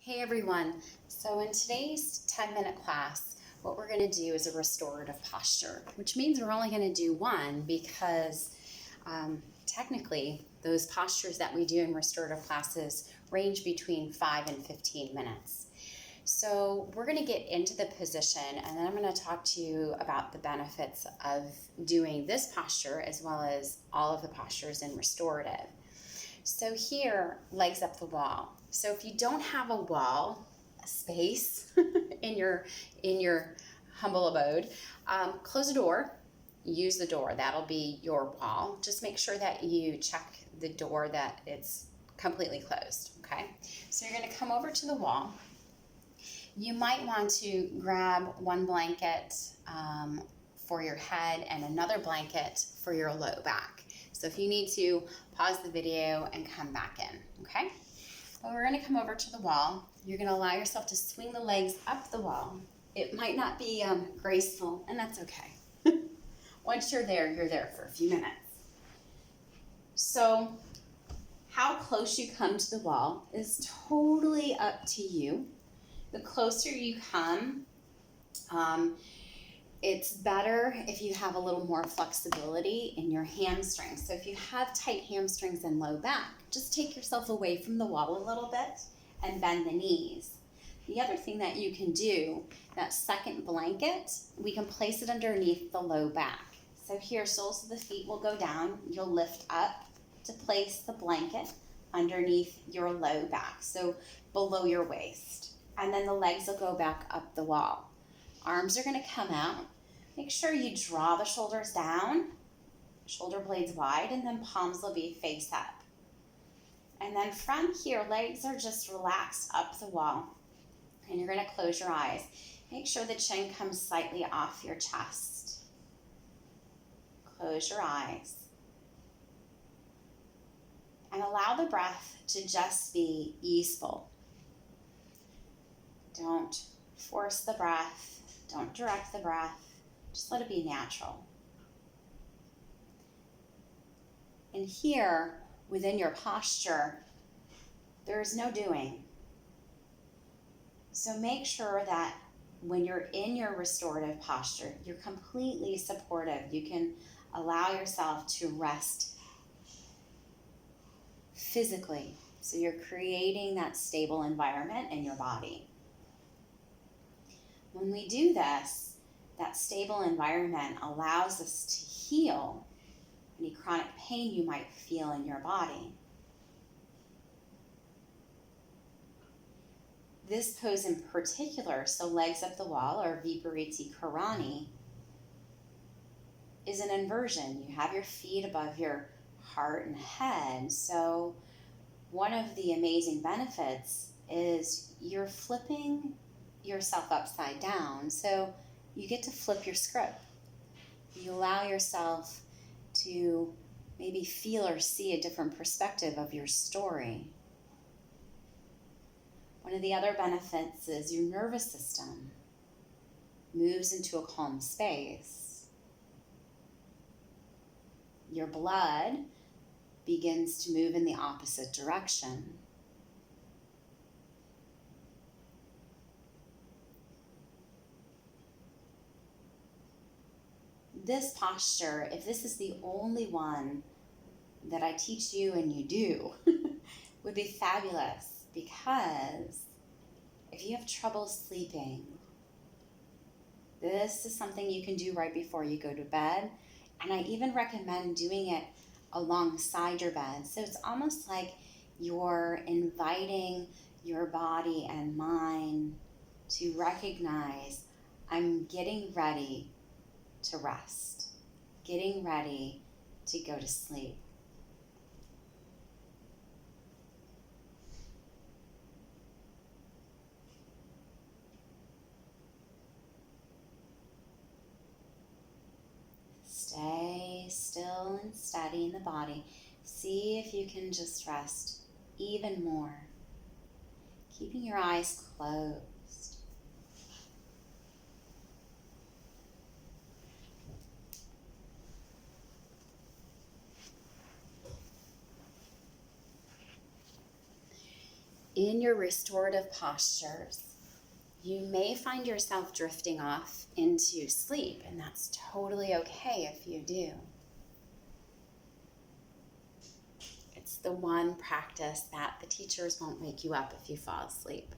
Hey everyone, so in today's 10-minute class, what we're going to do is a restorative posture, which means we're only going to do one because technically those postures that we do in restorative classes range between 5 and 15 minutes. So we're going to get into the position and then I'm going to talk to you about the benefits of doing this posture as well as all of the postures in restorative. So here, legs up the wall. So if you don't have a wall, a space in your humble abode, close the door, use the door. That'll be your wall. Just make sure that you check the door that it's completely closed, okay? So you're gonna come over to the wall. You might want to grab one blanket for your head and another blanket for your low back. So if you need to, pause the video and come back in, okay? But we're gonna come over to the wall. You're gonna allow yourself to swing the legs up the wall. It might not be graceful, and that's okay. Once you're there for a few minutes. So how close you come to the wall is totally up to you. The closer you come, it's better if you have a little more flexibility in your hamstrings. So if you have tight hamstrings and low back, just take yourself away from the wall a little bit and bend the knees. The other thing that you can do, that second blanket, we can place it underneath the low back. So here, soles of the feet will go down. You'll lift up to place the blanket underneath your low back, so below your waist. And then the legs will go back up the wall. Arms are gonna come out. Make sure you draw the shoulders down, shoulder blades wide, and then palms will be face up. And then from here, legs are just relaxed up the wall. And you're gonna close your eyes. Make sure the chin comes slightly off your chest. Close your eyes. And allow the breath to just be easeful. Don't force the breath. Don't direct the breath. Just let it be natural. And here, within your posture, there is no doing. So make sure that when you're in your restorative posture, you're completely supportive. You can allow yourself to rest physically. So you're creating that stable environment in your body. When we do this, that stable environment allows us to heal any chronic pain you might feel in your body. This pose in particular, so legs up the wall or Vipariti Karani, is an inversion. You have your feet above your heart and head. So one of the amazing benefits is you're flipping yourself upside down. So you get to flip your script. You allow yourself to maybe feel or see a different perspective of your story. One of the other benefits is your nervous system moves into a calm space. Your blood begins to move in the opposite direction. This posture, if this is the only one that I teach you and you do, would be fabulous, because if you have trouble sleeping, this is something you can do right before you go to bed. And I even recommend doing it alongside your bed. So it's almost like you're inviting your body and mind to recognize, I'm getting ready to rest, getting ready to go to sleep. Stay still and steady in the body. See if you can just rest even more, keeping your eyes closed. in your restorative postures, you may find yourself drifting off into sleep, and that's totally okay if you do. It's the one practice that the teachers won't wake you up if you fall asleep.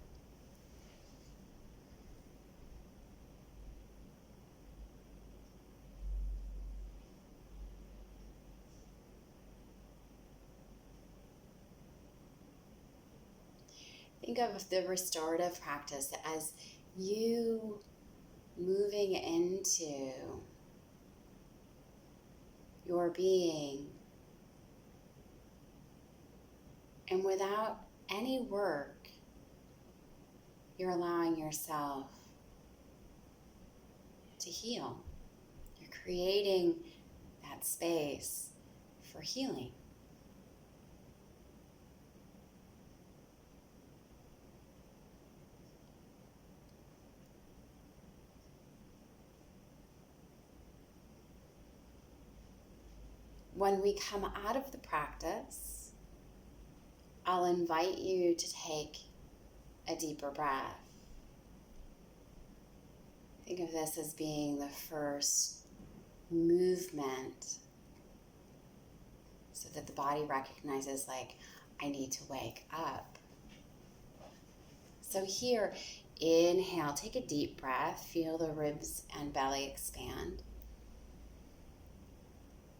Think of the restorative practice as you moving into your being, and without any work, you're allowing yourself to heal. You're creating that space for healing. When we come out of the practice, I'll invite you to take a deeper breath. Think of this as being the first movement so that the body recognizes, like, I need to wake up. So here, inhale, take a deep breath, feel the ribs and belly expand.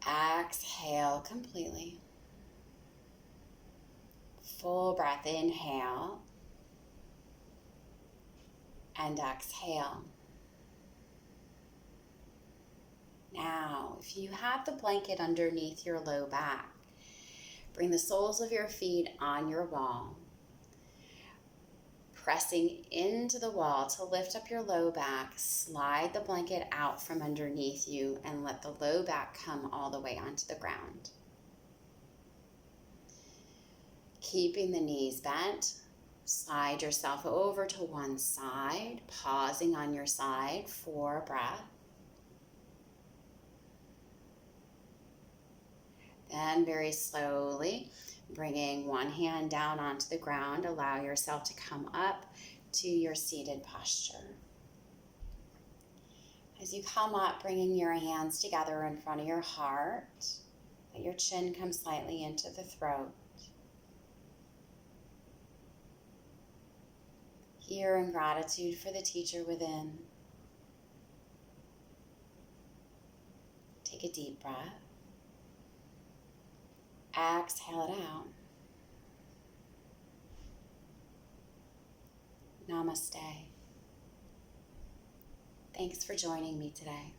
Exhale completely. Full breath, inhale and exhale. Now, if you have the blanket underneath your low back, bring the soles of your feet on your wall, pressing into the wall to lift up your low back. Slide the blanket out from underneath you and let the low back come all the way onto the ground. Keeping the knees bent, slide yourself over to one side, pausing on your side for a breath. Then very slowly, bringing one hand down onto the ground, allow yourself to come up to your seated posture. As you come up, bringing your hands together in front of your heart, let your chin come slightly into the throat. Here in gratitude for the teacher within. Take a deep breath. Exhale it out. Namaste. Thanks for joining me today.